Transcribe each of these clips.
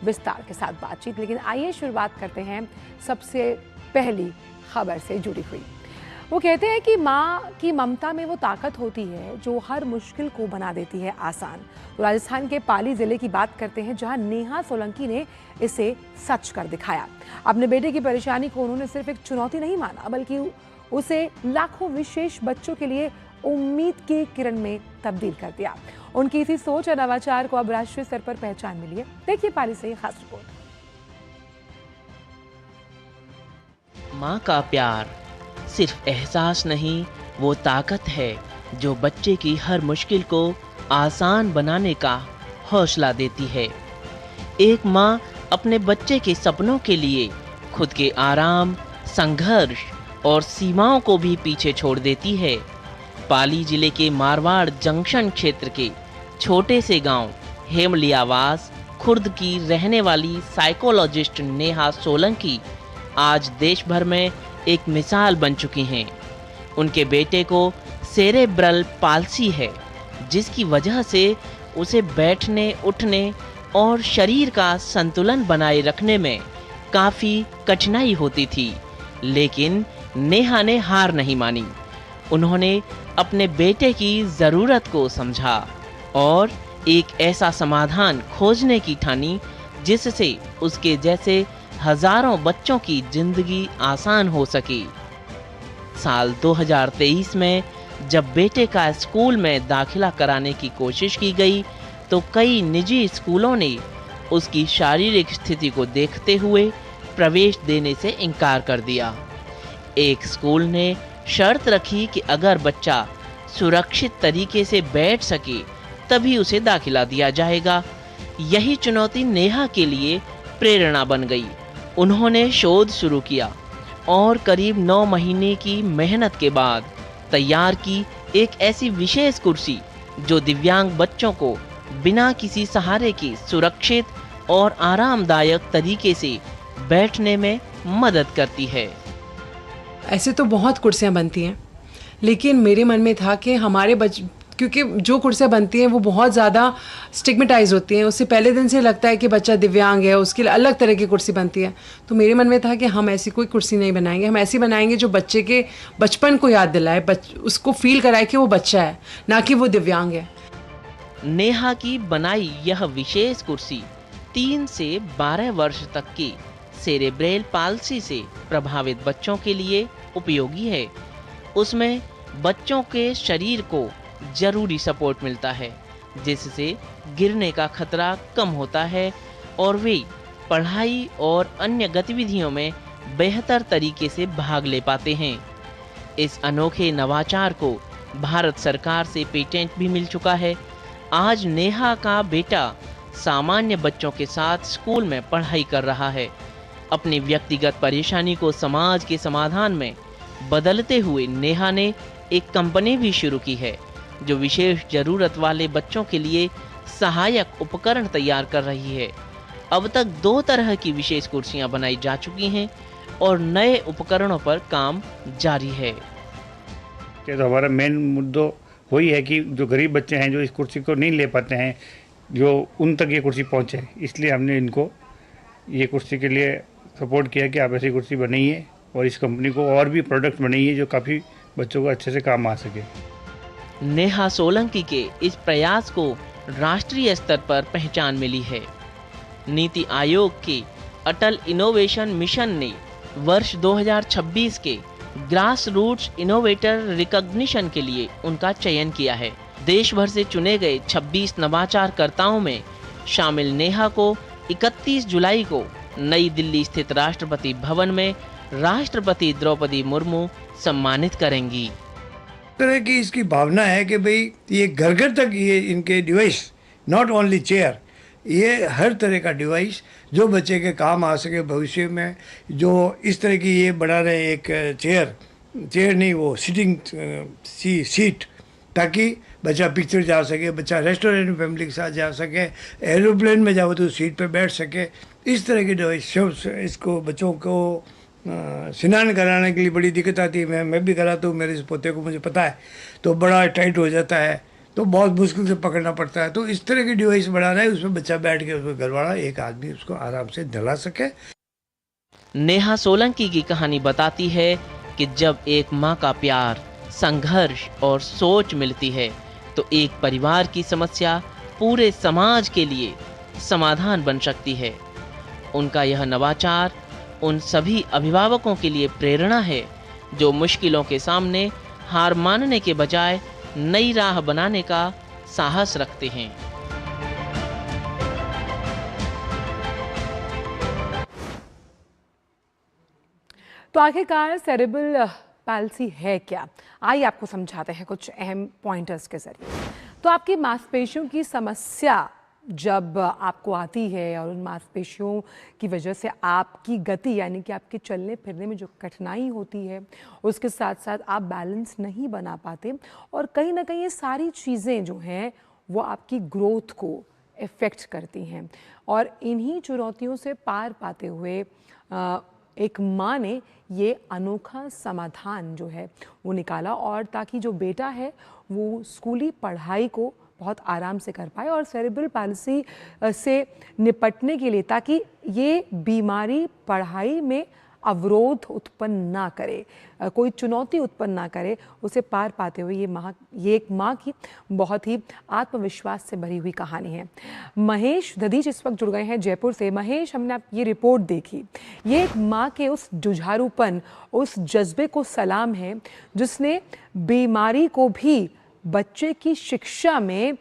विस्तार के साथ बातचीत। लेकिन आइए शुरुआत करते हैं सबसे पहली खबर से जुड़ी हुई। वो कहते हैं कि माँ की ममता में वो ताकत होती है जो हर मुश्किल को बना देती है आसान। तो राजस्थान के पाली जिले की बात करते हैं, जहां नेहा सोलंकी ने इसे सच कर दिखाया। अपने बेटे की परेशानी को उन्होंने सिर्फ एक चुनौती नहीं माना, बल्कि उसे लाखों विशेष बच्चों के लिए उम्मीद की किरण में तब्दील कर दिया। उनकी इसी सोच और नवाचार को अब राष्ट्रीय स्तर पर पहचान मिली है। देखिए पाली से ये खास रिपोर्ट। माँ का प्यार सिर्फ एहसास नहीं, वो ताकत है जो बच्चे की हर मुश्किल को आसान बनाने का हौसला देती है। एक माँ अपने बच्चे के सपनों के लिए खुद के आराम, संघर्ष और सीमाओं को भी पीछे छोड़ देती है। पाली जिले के मारवाड़ जंक्शन क्षेत्र के छोटे से गांव हेमलियावास खुर्द की रहने वाली साइकोलॉजिस्ट नेहा सोलंकी आज देश भर में एक मिसाल बन चुकी हैं। उनके बेटे को सेरेब्रल पाल्सी है, जिसकी वजह से उसे बैठने, उठने और शरीर का संतुलन बनाए रखने में काफ़ी कठिनाई होती थी। लेकिन नेहा ने हार नहीं मानी। उन्होंने अपने बेटे की ज़रूरत को समझा और एक ऐसा समाधान खोजने की ठानी जिससे उसके जैसे हजारों बच्चों की जिंदगी आसान हो सके। साल 2023 में जब बेटे का स्कूल में दाखिला कराने की कोशिश की गई तो कई निजी स्कूलों ने उसकी शारीरिक स्थिति को देखते हुए प्रवेश देने से इनकार कर दिया। एक स्कूल ने शर्त रखी कि अगर बच्चा सुरक्षित तरीके से बैठ सके तभी उसे दाखिला दिया जाएगा। यही चुनौती नेहा के लिए प्रेरणा बन गई। उन्होंने शोध शुरू किया और करीब 9 महीने की मेहनत के बाद तैयार की एक ऐसी विशेष कुर्सी जो दिव्यांग बच्चों को बिना किसी सहारे के सुरक्षित और आरामदायक तरीके से बैठने में मदद करती है। ऐसे तो बहुत कुर्सियाँ बनती हैं, लेकिन मेरे मन में था कि हमारे क्योंकि जो कुर्सियाँ बनती हैं वो बहुत ज़्यादा स्टिग्मेटाइज होती हैं। उससे पहले दिन से लगता है कि बच्चा दिव्यांग है, उसके लिए अलग तरह की कुर्सी बनती है। तो मेरे मन में था कि हम ऐसी कोई कुर्सी नहीं बनाएंगे, हम ऐसी बनाएंगे जो बच्चे के बचपन को याद दिलाए, उसको फील कराए कि वो बच्चा है, ना कि वो दिव्यांग है। नेहा की बनाई यह विशेष कुर्सी 3 से 12 वर्ष तक की सेरेब्रल पाल्सी से प्रभावित बच्चों के लिए उपयोगी है। उसमें बच्चों के शरीर को जरूरी सपोर्ट मिलता है, जिससे गिरने का खतरा कम होता है और वे पढ़ाई और अन्य गतिविधियों में बेहतर तरीके से भाग ले पाते हैं। इस अनोखे नवाचार को भारत सरकार से पेटेंट भी मिल चुका है। आज नेहा का बेटा सामान्य बच्चों के साथ स्कूल में पढ़ाई कर रहा है। अपनी व्यक्तिगत परेशानी को समाज के समाधान में बदलते हुए नेहा ने एक कंपनी भी शुरू की है जो विशेष जरूरत वाले बच्चों के लिए सहायक उपकरण तैयार कर रही है। अब तक 2 तरह की विशेष कुर्सियां बनाई जा चुकी हैं और नए उपकरणों पर काम जारी है। तो हमारा मेन मुद्दा वही है कि जो गरीब बच्चे हैं जो इस कुर्सी को नहीं ले पाते हैं, जो उन तक ये कुर्सी पहुंचे, इसलिए हमने इनको ये कुर्सी के लिए सपोर्ट किया कि आप ऐसी कुर्सी बनाइए और इस कंपनी को और भी प्रोडक्ट बनाइए जो काफ़ी बच्चों को अच्छे से काम आ सके। नेहा सोलंकी के इस प्रयास को राष्ट्रीय स्तर पर पहचान मिली है। नीति आयोग के अटल इनोवेशन मिशन ने वर्ष 2026 के ग्रास रूट्स इनोवेटर रिकॉग्निशन के लिए उनका चयन किया है। देश भर से चुने गए 26 नवाचारकर्ताओं में शामिल नेहा को 31 जुलाई को नई दिल्ली स्थित राष्ट्रपति भवन में राष्ट्रपति द्रौपदी मुर्मू सम्मानित करेंगी। तरह की इसकी भावना है कि भाई ये घर घर तक ये इनके डिवाइस, नॉट ओनली चेयर, ये हर तरह का डिवाइस जो बच्चे के काम आ सके भविष्य में। जो इस तरह की ये बना रहे एक चेयर नहीं, वो सिटिंग सीट, ताकि बच्चा पिक्चर जा सके, बच्चा रेस्टोरेंट में फैमिली के साथ जा सके, एरोप्लेन में जाओ तो सीट पे बैठ सके। इस तरह के डिवाइस इसको बच्चों को स्नान कराने के लिए बड़ी दिक्कत आती है। मैं भी कराता हूँ, मेरे इस पोते को मुझे पता है, तो बड़ा टाइट हो जाता है, तो बहुत मुश्किल से पकड़ना पड़ता है। तो इस तरह की डिवाइस बनाना है, उसमें बच्चा बैठ के उसमें घर वाला एक आदमी उसको आराम से दला सके। नेहा सोलंकी की कहानी बताती है कि जब एक माँ का प्यार, संघर्ष और सोच मिलती है तो एक परिवार की समस्या पूरे समाज के लिए समाधान बन सकती है। उनका यह नवाचार उन सभी अभिभावकों के लिए प्रेरणा है जो मुश्किलों के सामने हार मानने के बजाय नई राह बनाने का साहस रखते हैं। तो आखिरकार सेरेब्रल पैल्सी है क्या? आइए आपको समझाते हैं कुछ अहम पॉइंटर्स के जरिए। तो आपकी मांसपेशियों की समस्या जब आपको आती है और उन मांसपेशियों की वजह से आपकी गति यानी कि आपके चलने फिरने में जो कठिनाई होती है, उसके साथ साथ आप बैलेंस नहीं बना पाते और कहीं ना कहीं ये सारी चीज़ें जो हैं वो आपकी ग्रोथ को इफ़ेक्ट करती हैं। और इन्हीं चुनौतियों से पार पाते हुए एक माँ ने ये अनोखा समाधान जो है वो निकाला, और ताकि जो बेटा है वो स्कूली पढ़ाई को बहुत आराम से कर पाए और सेरेब्रल पैल्सी से निपटने के लिए, ताकि ये बीमारी पढ़ाई में अवरोध उत्पन्न ना करे, कोई चुनौती उत्पन्न ना करे, उसे पार पाते हुए ये एक माँ की बहुत ही आत्मविश्वास से भरी हुई कहानी है। महेश दधीच इस वक्त जुड़ गए हैं जयपुर से। महेश, हमने ये रिपोर्ट देखी, ये एक माँ के उस जुझारूपन, उस जज्बे को सलाम है जिसने बीमारी को भी बच्चे की शिक्षा में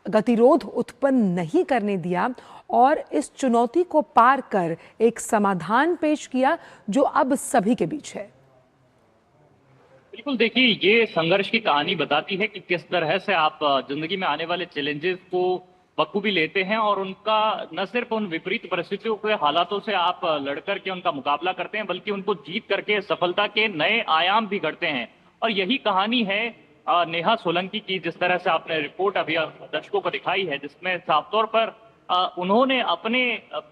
गतिरोध उत्पन्न नहीं करने दिया और इस चुनौती को पार कर एक समाधान पेश किया जो अब सभी के बीच है। बिल्कुल, देखिए ये संघर्ष की कहानी बताती है कि किस तरह से आप जिंदगी में आने वाले चैलेंजेस को बखूबी लेते हैं और उनका न सिर्फ उन विपरीत परिस्थितियों के हालातों से आप लड़कर के उनका मुकाबला करते हैं, बल्कि उनको जीत करके सफलता के नए आयाम भी गढ़ते हैं। और यही कहानी है नेहा सोलंकी की, जिस तरह से आपने रिपोर्ट अभी दर्शकों को दिखाई है, जिसमें साफ तौर पर उन्होंने अपने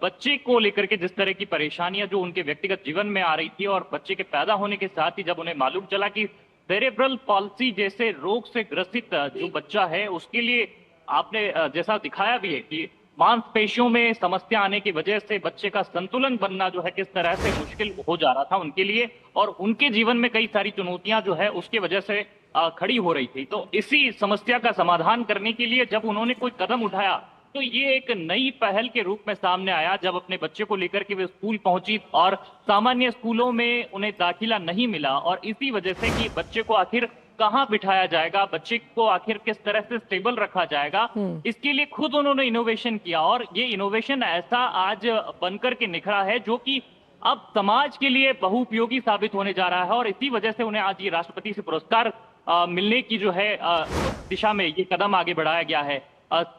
बच्चे को लेकर के जिस तरह की परेशानियां जो उनके व्यक्तिगत जीवन में आ रही थी और बच्चे के पैदा होने के साथ ही जब उन्हें मालूम चला कि सेरेब्रल पॉल्सी जैसे रोग से ग्रसित जो बच्चा है उसके लिए आपने जैसा दिखाया भी है कि मांसपेशियों में समस्या आने की वजह से बच्चे का संतुलन बनना जो है किस तरह से मुश्किल हो जा रहा था उनके लिए, और उनके जीवन में कई सारी चुनौतियां जो है उसकी वजह से खड़ी हो रही थी। तो इसी समस्या का समाधान करने के लिए जब उन्होंने कोई कदम उठाया तो ये एक नई पहल के रूप में सामने आया। जब अपने बच्चे को लेकर के वे स्कूल पहुंची और सामान्य स्कूलों में उन्हें दाखिला नहीं मिला, और इसी वजह से कि बच्चे को आखिर कहाँ बिठाया जाएगा, बच्चे को आखिर किस तरह से स्टेबल रखा जाएगा, इसके लिए खुद उन्होंने इनोवेशन किया। और ये इनोवेशन ऐसा आज बनकर के निखरा है जो कि अब समाज के लिए बहुउपयोगी साबित होने जा रहा है, और इसी वजह से उन्हें आज ये राष्ट्रपति से पुरस्कार मिलने की जो है दिशा में ये कदम आगे बढ़ाया गया है।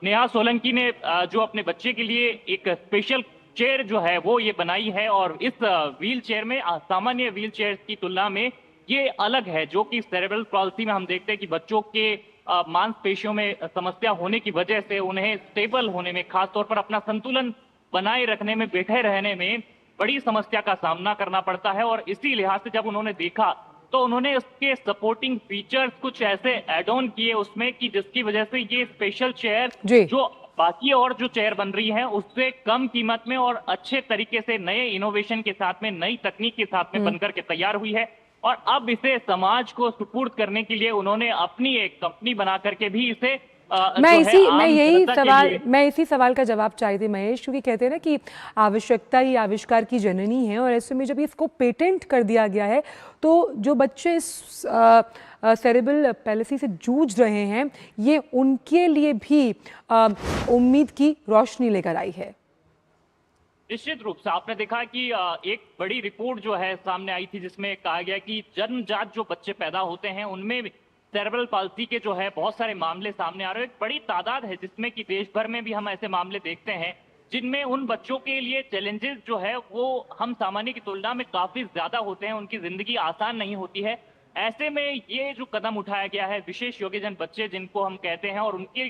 नेहा सोलंकी ने जो अपने बच्चे के लिए एक स्पेशल चेयर जो है वो ये बनाई है, और इस व्हील चेयर में सामान्य व्हील चेयर की तुलना में ये अलग है, जो कि सेरेब्रल पॉल्सी में हम देखते हैं कि बच्चों के मांसपेशियों में समस्या होने की वजह से उन्हें स्टेबल होने में, खासतौर पर अपना संतुलन बनाए रखने में, बैठे रहने में बड़ी समस्या का सामना करना पड़ता है। और इसी लिहाज से जब उन्होंने देखा तो उन्होंने उसके सपोर्टिंग फीचर्स कुछ ऐसे ऐड ऑन किए उसमें कि जिसकी वजह से ये स्पेशल चेयर जो बाकी और जो चेयर बन रही है उससे कम कीमत में और अच्छे तरीके से नए इनोवेशन के साथ में, नई तकनीक के साथ में बनकर के तैयार हुई है। और अब इसे समाज को सुपुर्द करने के लिए उन्होंने अपनी एक कंपनी बना करके भी इसे मैं इसी सवाल का जवाब चाहती थी महेश, क्योंकि कहते हैं ना कि आवश्यकता ही आविष्कार की जननी है, और ऐसे में जब इसको पेटेंट कर दिया गया है तो जो बच्चे इस सेरेब्रल पैल्सी से जूझ रहे हैं ये उनके लिए भी उम्मीद की रोशनी लेकर आई है। निश्चित रूप से आपने देखा कि एक बड़ी रिपोर्ट जो है सामने आई थी जिसमें कहा गया कि जन्मजात जो बच्चे पैदा होते हैं उनमें सेरेब्रल पॉल्सी के जो है बहुत सारे मामले सामने आ रहे हैं। एक बड़ी तादाद है जिसमें कि देश भर में भी हम ऐसे मामले देखते हैं जिनमें उन बच्चों के लिए चैलेंजेस जो है वो हम सामान्य की तुलना में काफी ज्यादा होते हैं, उनकी जिंदगी आसान नहीं होती है। ऐसे में ये जो कदम उठाया गया है, विशेष योग्यजन बच्चे जिनको हम कहते हैं, और उनकी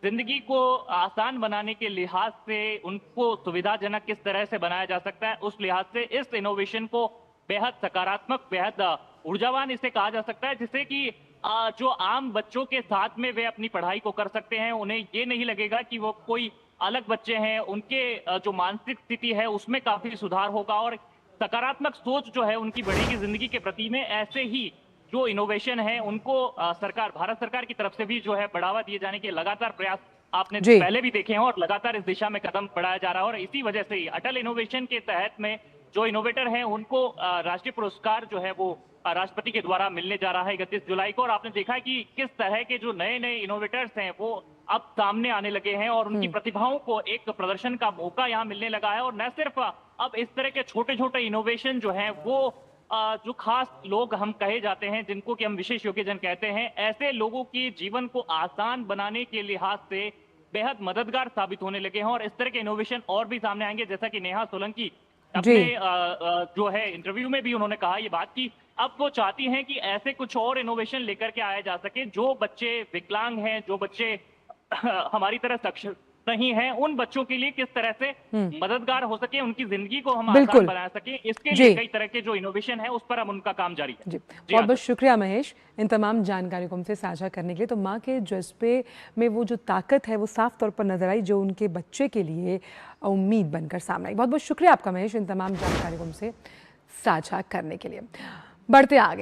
जिंदगी को आसान बनाने के लिहाज से उनको सुविधाजनक किस तरह से बनाया जा सकता है, उस लिहाज से इस इनोवेशन को बेहद सकारात्मक, बेहद ऊर्जावान इसे कहा जा सकता है, जिससे कि जो आम बच्चों के साथ में वे अपनी पढ़ाई को कर सकते हैं। उन्हें ये नहीं लगेगा कि वो कोई अलग बच्चे हैं, उनके जो मानसिक स्थिति है उसमें काफी सुधार होगा और सकारात्मक सोच जो है उनकी बढ़ेगी जिंदगी के प्रति में। ऐसे ही जो इनोवेशन है उनको भारत सरकार की तरफ से भी जो है बढ़ावा दिए जाने के लगातार प्रयास आपने जी। पहले भी देखे हैं और लगातार इस दिशा में कदम बढ़ाया जा रहा है। और इसी वजह से ही अटल इनोवेशन के तहत में जो इनोवेटर हैं उनको राष्ट्रीय पुरस्कार जो है वो राष्ट्रपति के द्वारा मिलने जा रहा है 31 जुलाई को। और आपने देखा है कि किस तरह के जो नए नए इनोवेटर्स हैं वो अब सामने आने लगे हैं और उनकी प्रतिभाओं को एक प्रदर्शन का मौका यहाँ मिलने लगा है। और न सिर्फ अब इस तरह के छोटे छोटे इनोवेशन जो हैं वो जो खास लोग हम कहे जाते हैं, जिनको कि हम विशेष योग्यजन कहते हैं, ऐसे लोगों की जीवन को आसान बनाने के लिहाज से बेहद मददगार साबित होने लगे हैं। और इस तरह के इनोवेशन और भी सामने आएंगे, जैसा कि नेहा सोलंकी अपने जो है इंटरव्यू में भी उन्होंने कहा ये बात कि अब वो चाहती हैं कि ऐसे कुछ और इनोवेशन लेकर के आया जा सके। जो बच्चे विकलांग हैं, जो बच्चे हमारी तरह सक्षम नहीं है, उन बच्चों के लिए किस तरह से मददगार हो सके, उनकी जिंदगी को हम आसान बिल्कुल। बना सके, इसके जी। लिए कई तरह के जो इनोवेशन है उस पर अब उनका काम जारी है। जी, जी बहुत हाँ बहुत शुक्रिया महेश इन तमाम जानकारी को हमसे साझा करने के लिए। तो माँ के जज्बे में वो जो ताकत है वो साफ तौर पर नजर आई, जो उनके बच्चे के लिए उम्मीद बनकर सामने आई। बहुत बहुत शुक्रिया आपका महेश इन तमाम जानकारी को हमसे साझा करने के लिए। बढ़ते आगे।